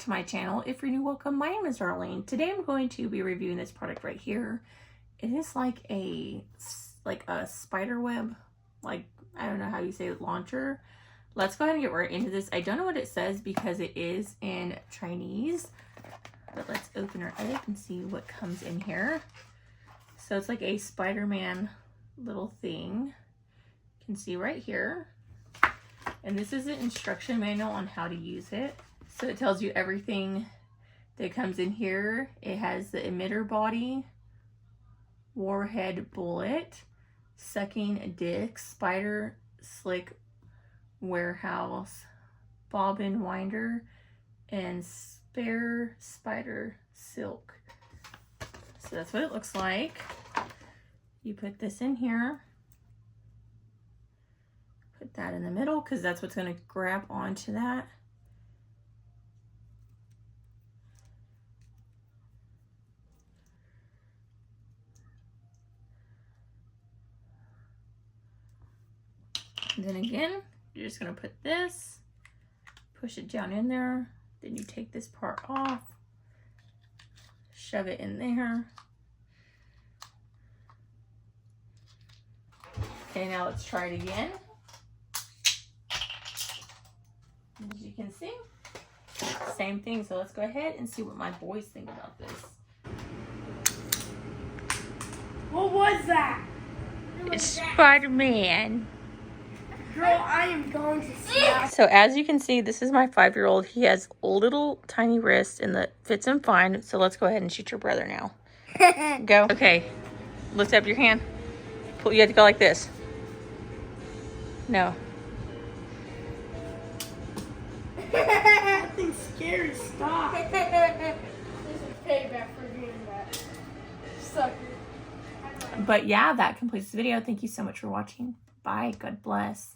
back to my channel. If you're new, welcome. My name is Darlene. Today I'm going to be reviewing this product right here. It is like a spider web, like, I don't know how you say it, launcher. Let's go ahead and get right into this. I don't know what it says because it is in Chinese, but let's open her up and see what comes in here. So it's like a Spider-Man little thing. You can see right here. And this is an instruction manual on how to use it. So it tells you everything that comes in here. It has the emitter body, warhead bullet, sucking disc, spider slick warehouse, bobbin winder, and spare spider silk. So that's what it looks like. You put this in here. Put that in the middle because that's what's going to grab onto that. And then again, you're just going to put this, push it down in there. Then you take this part off, shove it in there. Okay, now let's try it again. As you can see, same thing. So let's go ahead and see what my boys think about this. What was that? It's Spider-Man. Girl, I am going to snap. So as you can see, this is my 5-year-old. He has little tiny wrists and that fits him fine. So let's go ahead and shoot your brother now. Go. Okay. Lift up your hand. Pull. You have to go like this. No. That thing's scary. Stop. This is payback for doing that. Sucker. But yeah, that completes the video. Thank you so much for watching. Bye. God bless.